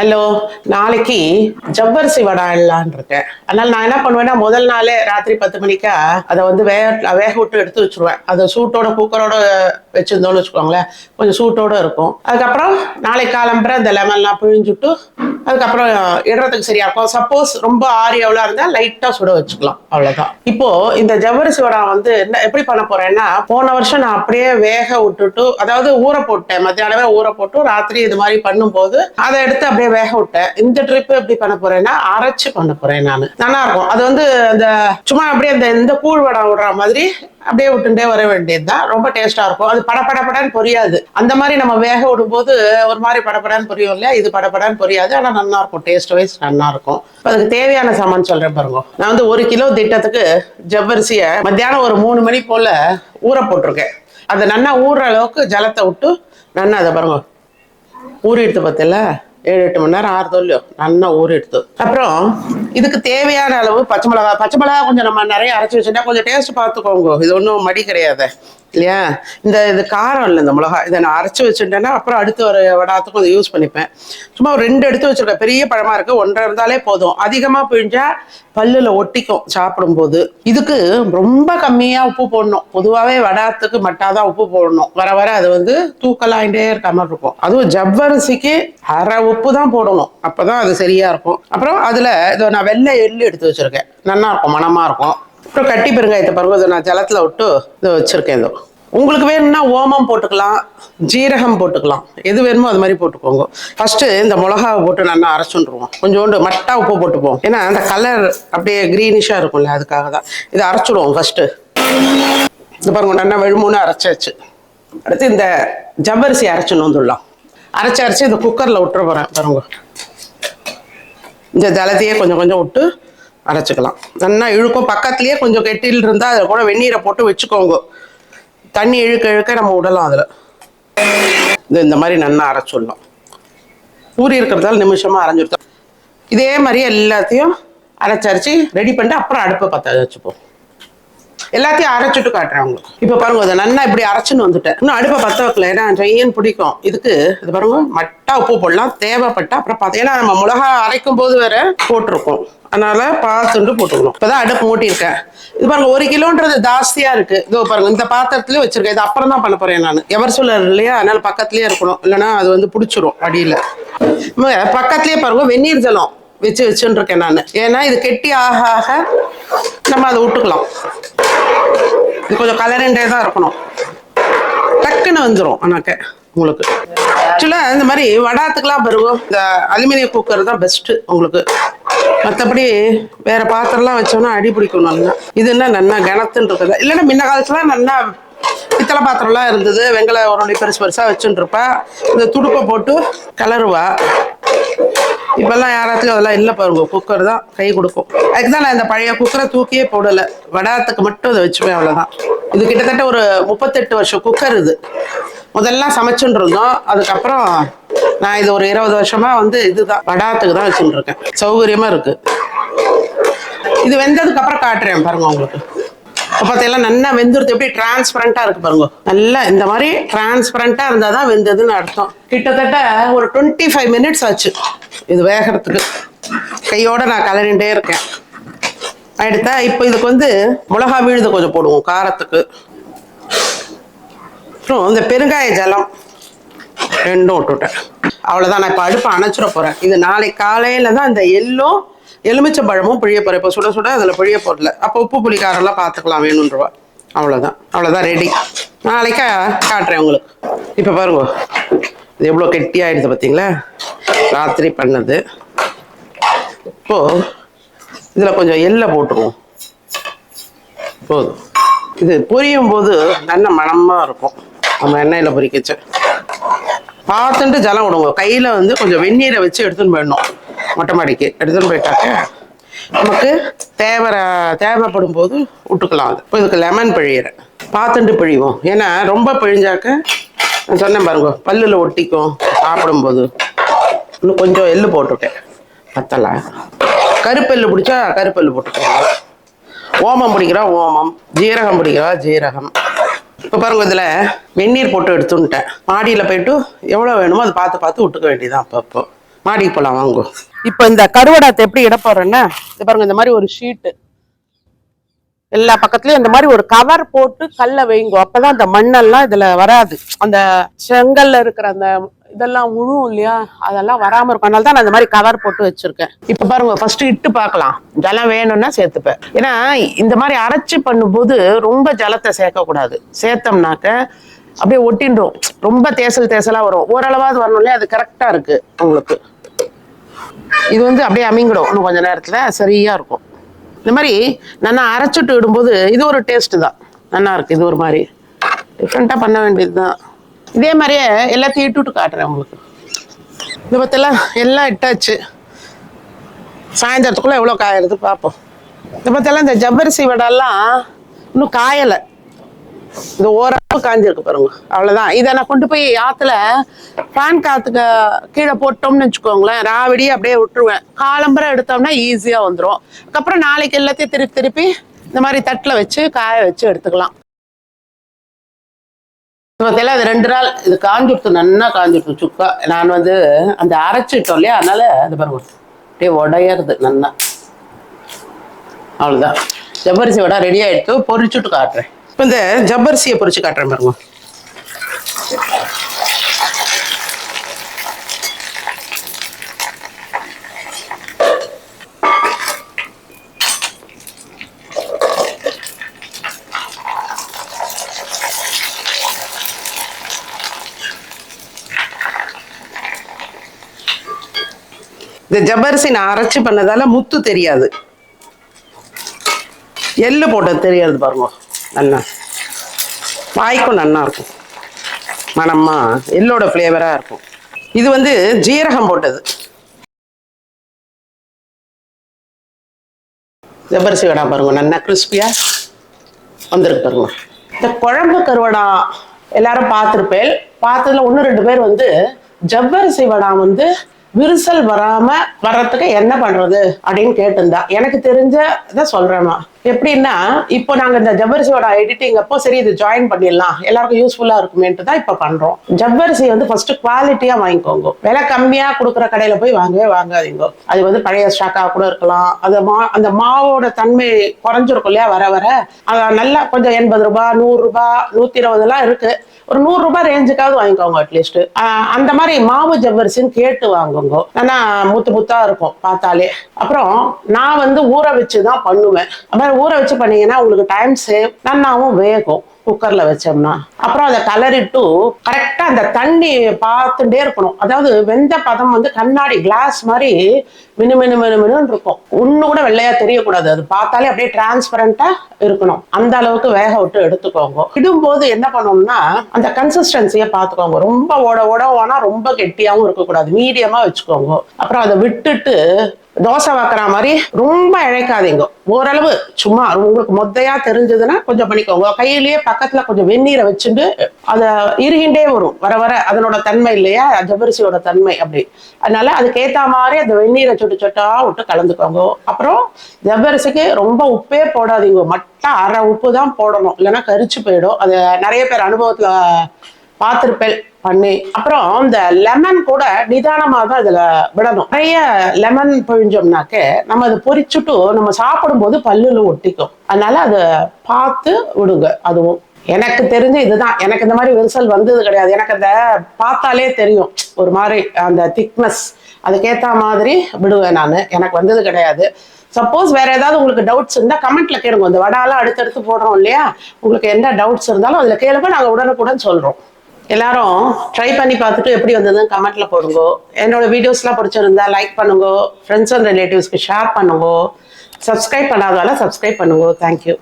Hello, நாளைக்கு ஜவ்வரிசி வடை இடலான்னு இருக்கேன். அதனால நான் என்ன பண்ணுவேன்னா, முதல் நாளே ராத்திரி 10 மணிக்கா அதை வந்து வேக விட்டு எடுத்து வச்சிருவேன். அதை சூட்டோட குக்கரோட வச்சிருந்தோம்னு வச்சுக்கோங்களேன், கொஞ்சம் சூட்டோட இருக்கும். அதுக்கப்புறம் நாளைக்கு காலம்பரை இந்த லெமன்லாம் பிழிஞ்சுட்டு அதுக்கப்புறம் இடுறதுக்கு சரியா இருக்கும். சப்போஸ் ரொம்ப ஆரியவளா இருந்தா லைட்டா சுட வச்சுக்கலாம், அவ்வளவுதான். இப்போ இந்த ஜவ்வரிசி வடை வந்து என்ன எப்படி பண்ண போறேன்னா, போன வருஷம் நான் அப்படியே வேக விட்டுட்டு, அதாவது ஊற போட்டேன், மத்தியானமே ஊற போட்டு ராத்திரி இது மாதிரி பண்ணும்போது அதை எடுத்து அப்படியே வேக விட்டேன். இந்த ட்ரிப் எப்படி பண்ண போறேன்னா, அரைச்சு பண்ண போறேன். நான் நல்லா இருக்கும். அது வந்து அந்த சும்மா அப்படியே இந்த கூழ் வடை விடுற மாதிரி அப்படியே விட்டுட்டே வர வேண்டியதுதான். ரொம்ப டேஸ்டா இருக்கும். அது படப்படன்னு பொரியாது. அந்த மாதிரி நம்ம வேக விடும்போது ஒரு மாதிரி படப்படன்னு பொரியும் இல்லையா, இது படப்படன்னு பொரியாது. ஆனா நல்லா இருக்கும், டேஸ்ட் வைஸ் நல்லா இருக்கும். அதுக்கு தேவையான சாமான் சொல்றேன் பாருங்க. நான் வந்து 1 கிலோ திட்டத்துக்கு ஜவ்வரிசிய மத்தியானம் ஒரு 3 மணி போல ஊற போட்டிருக்கேன். அதை நல்லா ஊறுற அளவுக்கு ஜலத்தை விட்டு நல்லா அதை பாருங்க ஊறி எடுத்து பார்த்தல 7-8 மணி நேரம் ஆறுதோ இல்லையோ, நல்லா ஊறி எடுத்து. அப்புறம் இதுக்கு தேவையான அளவு பச்சை மிளகா கொஞ்சம் நம்ம நிறைய அரைச்சி வச்சுட்டா கொஞ்சம் டேஸ்ட் பார்த்துக்கோங்க. இது ஒன்றும் மடி கிடையாது இல்லையா. இது காரம் இல்லை, இந்த மிளகா இதை நான் அரைச்சி வச்சுட்டேன்னா அப்புறம் அடுத்து ஒரு வடாத்துக்கும் அதை யூஸ் பண்ணிப்பேன். சும்மா ஒரு 2 எடுத்து வச்சிருக்கேன். பெரிய பழமா இருக்கு, 1.5 இருந்தாலே போதும். அதிகமா பிழிஞ்சா பல்லுல ஒட்டிக்கும் சாப்பிடும்போது. இதுக்கு ரொம்ப கம்மியா உப்பு போடணும். பொதுவாகவே வடாத்துக்கு மட்டாதான் உப்பு போடணும். வர வர அது வந்து தூக்கலாயிட்டே இருக்க மாதிரி இருக்கும். அதுவும் ஜவ்வரிசிக்கு அரை உப்பு தான் போடணும், அப்பதான் அது சரியா இருக்கும். அப்புறம் அதுல இதோ நான் வெள்ளை எள்ளு எடுத்து வச்சிருக்கேன், நல்லா இருக்கும், மணமா இருக்கும். அப்புறம் கட்டி பெருங்காயத்தை பாருங்க, இதை நான் ஜலத்துல விட்டு இதை வச்சிருக்கேன். இதோ உங்களுக்கு வேணும்னா ஓமம் போட்டுக்கலாம், ஜீரகம் போட்டுக்கலாம், எது வேணுமோ அது மாதிரி போட்டுக்கோங்க. ஃபர்ஸ்ட் இந்த மிளகாவை போட்டு நல்லா அரைச்சுருவோம். கொஞ்சோண்டு மட்டா உப்பு போட்டுப்போம், ஏன்னா அந்த கலர் அப்படியே கிரீனிஷா இருக்கும்ல, அதுக்காக தான். இதை அரைச்சிடுவோம் ஃபர்ஸ்ட். இந்த பாருங்க நல்லா வெழுமூணு அரைச்சாச்சு. அடுத்து இந்த ஜவ்வரிசி அரைச்சுன்னு வந்துடலாம். அரைச்சி இந்த குக்கர்ல விட்டுற போறேன் பாருங்க. இந்த ஜலத்தையே கொஞ்சம் கொஞ்சம் விட்டு அரைச்சிக்கலாம். நல்லா இழுக்கும். பக்கத்துலயே கொஞ்சம் கெட்டில் இருந்தால் அதில் கூட வெந்நீரை போட்டு வச்சுக்கோங்க. தண்ணி இழுக்க நம்ம விடலாம். அதில் இந்த மாதிரி நல்லா அரைச்சிடலாம். ஊறி இருக்கிறதால நிமிஷமா அரைஞ்சிருத்தோம். இதே மாதிரி எல்லாத்தையும் அரைச்சி ரெடி பண்ணிட்டு அப்புறம் அடுப்பை பற்ற வச்சுப்போம். எல்லாத்தையும் அரைச்சிட்டு காட்டுறேன் உங்களுக்கு. இப்போ பாருங்க, அதை நல்லா இப்படி அரைச்சுன்னு வந்துட்டேன். இன்னும் அடுப்பை பற்ற வைக்கல, ஏன்னா ட்ரையன் பிடிக்கும். இதுக்கு இது பாருங்க, மட்டா உப்பு போடலாம் தேவைப்பட்டா. அப்புறம் பார்த்தா ஏன்னா நம்ம மிளகா அரைக்கும் போது வேற போட்டிருக்கோம், அதனால பார்த்துட்டு போட்டுக்கணும். இப்போதான் அடுப்பு மூட்டியிருக்கேன். இது பாருங்க, 1 கிலோன்றது ஜாஸ்தியா இருக்கு. இதோ பாருங்க, இந்த பாத்திரத்துலயே வச்சிருக்கேன். இது அப்புறம் தான் பண்ண போறேன் நான். எவர் சொல்லர் இல்லையா, அதனால பக்கத்துலயே இருக்கணும், இல்லைன்னா அது வந்து பிடிச்சிரும் அடியில. பக்கத்துலயே பாருங்க வெந்நீர் ஜலம் வச்சுன்னு இருக்கேன் நான். ஏன்னா இது கெட்டி ஆக ஆக நம்ம அதை விட்டுக்கலாம். இது கொஞ்சம் கலரண்டே தான் இருக்கணும், டக்குன்னு வந்துடும். ஆனாக்க உங்களுக்கு ஆக்சுவலாக இந்த மாதிரி வடாத்துக்கெல்லாம் பிறகும் இந்த அலுமினியம் குக்கர் தான் பெஸ்ட்டு உங்களுக்கு. மற்றபடி வேற பாத்திரம்லாம் வச்சோம்னா அடி பிடிக்கும் நல்லா. இதுன்னா நல்லா கனத்துன்னு இருக்குது. இல்லைன்னா முன்ன காலத்துல நல்லா பித்தளை பாத்திரம்லாம் இருந்தது, வெங்கல உருளை பெருசாக வச்சுட்டு இருப்பா, இந்த துடுப்பை போட்டு கலருவா. இப்பெல்லாம் யாராத்துக்கும் அதெல்லாம் இல்லை பாருங்க, குக்கர் தான் கை கொடுக்கும். அதுக்குதான் நான் இந்த பழைய குக்கரை தூக்கியே போடலை, வடாத்துக்கு மட்டும் அதை வச்சுப்பேன், அவ்வளோதான். இது கிட்டத்தட்ட ஒரு 38 வருஷம் குக்கர். இது முதல்ல சமைச்சுட்டு இருந்தோம், அதுக்கப்புறம் நான் இது ஒரு 20 வருஷமா வந்து இதுதான் வடாத்துக்கு தான் வச்சுட்டு இருக்கேன். சௌகரியமா இருக்கு. இது வெந்ததுக்கு அப்புறம் காட்டுறேன் பாருங்க உங்களுக்கு. இப்போ பார்த்தீங்கன்னா நல்லா வெந்துருது. எப்படி டிரான்ஸ்பரண்டா இருக்கு பாருங்க. நல்லா இந்த மாதிரி டிரான்ஸ்பரண்டா இருந்தால் தான் வெந்ததுன்னு அர்த்தம். கிட்டத்தட்ட ஒரு 25 மினிட்ஸ் ஆச்சு இது வேகிறதுக்கு. கையோட நான் கலரிண்டே இருக்கேன். எடுத்தா இப்போ இதுக்கு வந்து மிளகா விழுது கொஞ்சம் போடுவோம் காரத்துக்கு. அப்புறம் இந்த பெருங்காய ஜலம் 2 விட்டுட்டேன். அவ்வளோதான். நான் இப்போ அடுப்பை அணைச்சிட போறேன். இது நாளைக்கு காலையில தான் இந்த எள்ளும் எலுமிச்சம்பழமும் பிழிய போறேன். இப்போ சுட சுட அதில் பிழிய போடல. அப்போ உப்பு புளிக்காரெல்லாம் பார்த்துக்கலாம் வேணுன்றவா. அவ்வளோதான் ரெடி. நாளைக்கா காட்டுறேன் உங்களுக்கு. இப்போ பாருங்க, இது எவ்வளோ கெட்டியாயிடுது பார்த்தீங்களா, ராத்திரி பண்ணது. இப்போ இதில் கொஞ்சம் எள்ளை போட்டுருவோம் போதும். இது பொரியும் போது நல்ல மணமாக இருக்கும். நம்ம எண்ணெயில் பொரிக்கச்சு பார்த்துட்டு ஜலம் விடுங்க. கையில் வந்து கொஞ்சம் வெந்நீரை வச்சு எடுத்துன்னு போயிடணும். மொட்டை மாடிக்கு எடுத்துன்னு போயிட்டாக்க நமக்கு தேவைப்படும் போது விட்டுக்கலாம். அது இப்போ இதுக்கு லெமன் பிழியிறேன். பார்த்துட்டு பிழிவோம், ஏன்னா ரொம்ப பிழிஞ்சாக்க நான் சொன்னேன் பாருங்க பல்லில் ஒட்டிக்கும் சாப்பிடும்போது. இன்னும் கொஞ்சம் எள்ளு போட்டுருக்கேன், பத்தலை. கருப்பெல்லு பிடிச்சா கருப்பெல்லு போட்டுக்கோங்க. ஓமம் பிடிக்கிறா ஓமம், ஜீரகம் பிடிக்கிறா ஜீரகம். இப்போ பாருங்க, இதில் வெந்நீர் போட்டு எடுத்துன்ட்டேன். மாடியில் போயிட்டு எவ்வளோ வேணுமோ அதை பார்த்து விட்டுக்க வேண்டியதான். அப்பப்போ மாடிக்கு போலாம் வாங்க. இப்போ இந்த கருவடத்தை எப்படி இட போறேன்னா, இது பாருங்க, இந்த மாதிரி ஒரு ஷீட்டு எல்லா பக்கத்துலயும் இந்த மாதிரி ஒரு கவர் போட்டு கல்ல வைங்கோ. அப்பதான் அந்த மண்ணெல்லாம் இதுல வராது. அந்த செங்கல்ல இருக்கிற அந்த இதெல்லாம் முழும் இல்லையா, அதெல்லாம் வராம இருக்கும். அதனால தான் நான் இந்த மாதிரி கவர் போட்டு வச்சிருக்கேன். இப்ப பாருங்க, ஃபர்ஸ்ட் இட்டு பார்க்கலாம். ஜலம் வேணும்னா சேர்த்துப்பேன். ஏன்னா இந்த மாதிரி அரைச்சி பண்ணும்போது ரொம்ப ஜலத்தை சேர்க்க கூடாது. சேர்த்தோம்னாக்க அப்படியே ஒட்டின்றோம். ரொம்ப தேசலா வரும். ஓரளவாவது வரணும் இல்லையா, அது கரெக்டா இருக்கு உங்களுக்கு. இது வந்து அப்படியே அமிங்கிடும். இன்னும் கொஞ்ச நேரத்துல சரியா இருக்கும். இந்த மாதிரி நல்லா அரைச்சிட்டு விடும்போது இது ஒரு டேஸ்ட் தான், நல்லா இருக்கு. இது ஒரு மாதிரி டிஃப்ரெண்டா பண்ண வேண்டியது தான். இதே மாதிரியே எல்லாத்தையும் இட்டுட்டு காட்டுறேன் உங்களுக்கு. இது பத்தெல்லாம் எல்லாம் இட்டாச்சு. சாயந்தரத்துக்குள்ள எவ்வளோ காயறது பார்ப்போம். இது பத்தெல்லாம் இந்த ஜவ்வரிசி வடைலாம் இன்னும் காயலை. இது ஓரளவு காஞ்சிருக்கு பாருங்க, அவ்வளவுதான். இதை நான் கொண்டு போய் ஆத்துல ஃபேன் காத்துக்கு கீழே போட்டோம்னு வச்சுக்கோங்களேன், ராவடி அப்படியே விட்டுருவேன். காலம்பரை எடுத்தோம்னா ஈஸியா வந்துடும். அதுக்கப்புறம் நாளைக்கு எல்லாத்தையும் திருப்பி இந்த மாதிரி தட்டுல வச்சு காய வச்சு எடுத்துக்கலாம். இதெல்லாம் அது 2 நாள் இது காஞ்சிடுத்து, நல்லா காஞ்சிடுத்து சுக்கா. நான் வந்து அந்த அரைச்சிட்டோம் இல்லையா, அதனால அது பாருங்க அப்படியே உடையறது நல்லா. அவ்வளவுதான், ஜவ்வரிசி வடை ரெடி ஆயிடுத்து. பொரிச்சுட்டு காட்டுறேன். இப்போ இந்த ஜவ்வரிசியை பொரிச்சு காட்டுறேன் பாருங்க. இந்த ஜவ்வரிசி நான் அரைச்சி பண்ணதால முத்து தெரியாது, எள்ளு போட்டது தெரியாது பாருங்க. நல்லா வாய்க்கும் நல்லா இருக்கும், மனமா எள்ளோட ஃப்ளேவரா இருக்கும். இது வந்து ஜீரகம் போட்டது. ஜவ்வரிசி வடை பாருங்க, நல்லா கிறிஸ்பியா வந்திருக்கு பாருங்க. இந்த குழம்பு கருவடா எல்லாரும் பார்த்துருப்பேன். பார்த்ததுல 1-2 பேர் வந்து ஜவ்வரிசி வடை வந்து விரிசல் வராம வர்றதுக்கு என்ன பண்றது அப்படின்னு கேட்டிருந்தா. எனக்கு தெரிஞ்சதை சொல்றேம்மா. எப்படின்னா, இப்போ நாங்க இந்த ஜவ்வரிசியோட எடிட்டிங் அப்போ சரி இது ஜாயின் பண்ணிடலாம், எல்லாருக்கும் யூஸ்ஃபுல்லா இருக்குமேன்ட்டு தான் இப்ப பண்றோம். ஜவ்வரிசி வந்து ஃபர்ஸ்ட் குவாலிட்டியா வாங்கிக்கோங்க. விலை கம்மியா கொடுக்குற கடையில போய் வாங்கவே வாங்காதீங்க. அது வந்து பழைய ஸ்டாக்கா கூட இருக்கலாம். அந்த மாவோட தன்மை குறைஞ்சிருக்கும் இல்லையா, வர வர நல்லா கொஞ்சம் 80 ரூபாய், 100 ரூபாய், 120 எல்லாம் இருக்கு. ஒரு 100 ரூபாய் ரேஞ்சுக்காவது வாங்கிக்கோங்க அட்லீஸ்ட். அந்த மாதிரி மாவு ஜவ்வரிசின்னு கேட்டு வாங்குங்க. ஆனா முத்தா இருக்கும் பார்த்தாலே. அப்புறம் நான் வந்து ஊற வச்சுதான் பண்ணுவேன். ஊற வச்சு பண்ணீங்கன்னா உங்களுக்கு டைம் சேவ், நன்னாவும் வேகும் குக்கர்ல வச்சோம்னா. அப்புறம் அதை கலரிட்டு கரெக்டா அந்த தண்ணி பார்த்துட்டே இருக்கணும். அதாவது வெந்த பதம் வந்து கண்ணாடி கிளாஸ் மாதிரி மினு இருக்கும். ஒண்ணு கூட வெள்ளையா தெரியக்கூடாது. அது பார்த்தாலே அப்படியே டிரான்ஸ்பரண்டா இருக்கணும். அந்த அளவுக்கு வேக விட்டு எடுத்துக்கோங்க. இடும்போது என்ன பண்ணணும்னா அந்த கன்சிஸ்டன்சியை பார்த்துக்கோங்க. ரொம்ப ஓடவானா ரொம்ப கெட்டியாவும் இருக்கக்கூடாது, மீடியமா வச்சுக்கோங்க. அப்புறம் அதை விட்டுட்டு தோசை வைக்கிற மாதிரி ரொம்ப இழைக்காதீங்க. ஓரளவு சும்மா உங்களுக்கு மொத்தையா தெரிஞ்சதுன்னா கொஞ்சம் பண்ணிக்கோங்க. கையிலேயே பக்கத்துல கொஞ்சம் வெந்நீரை வச்சுட்டு அதை இறுகிண்டே வரும் வர வர, அதனோட தன்மை இல்லையா, ஜவ்வரிசியோட தன்மை அப்படி. அதனால அதுக்கேற்ற மாதிரி அந்த வெந்நீரை சொட்டா விட்டு கலந்துக்கோங்க. அப்புறம் ஜவ்வரிசிக்கு ரொம்ப உப்பே போடாதீங்க, மட்டும் அரை உப்பு தான் போடணும், இல்லைன்னா கரிச்சு போயிடும். அது நிறைய பேர் அனுபவத்துல பார்த்திருப்பேன் பண்ணி. அப்புறம் இந்த லெமன் கூட நிதானமா தான் இதுல விடணும். நிறைய லெமன் பிழிஞ்சோம்னாக்க நம்ம அதை பொரிச்சுட்டு நம்ம சாப்பிடும் போது பல்லுல ஒட்டிக்கும். அதனால அதை பார்த்து விடுங்க. அதுவும் எனக்கு தெரிஞ்சு இதுதான். எனக்கு இந்த மாதிரி விரிசல் வந்தது கிடையாது. எனக்கு அந்த பார்த்தாலே தெரியும் ஒரு மாதிரி அந்த திக்னஸ், அதுக்கேற்ற மாதிரி விடுவேன் நான். எனக்கு வந்தது கிடையாது. சப்போஸ் வேற ஏதாவது உங்களுக்கு டவுட்ஸ் இருந்தா கமெண்ட்ல கேளுங்க. இந்த வடாலாம் அடுத்தடுத்து போடுறோம் இல்லையா, உங்களுக்கு என்ன டவுட்ஸ் இருந்தாலும் அதுல கேளுங்க, நாங்க உடனுக்குடன் சொல்றோம். எல்லாரும் ட்ரை பண்ணி பார்த்துட்டு எப்படி வந்ததுன்னு கமெண்ட்ல போடுங்க. என்னோட வீடியோஸ்லாம் பிடிச்சிருந்தா லைக் பண்ணுங்க, ஃப்ரெண்ட்ஸ் அண்ட் ரிலேட்டிவ்ஸ்க்கு ஷேர் பண்ணுங்க, சப்ஸ்கிரைப் பண்ணாததால சப்ஸ்கிரைப் பண்ணுங்க. தேங்க்யூ.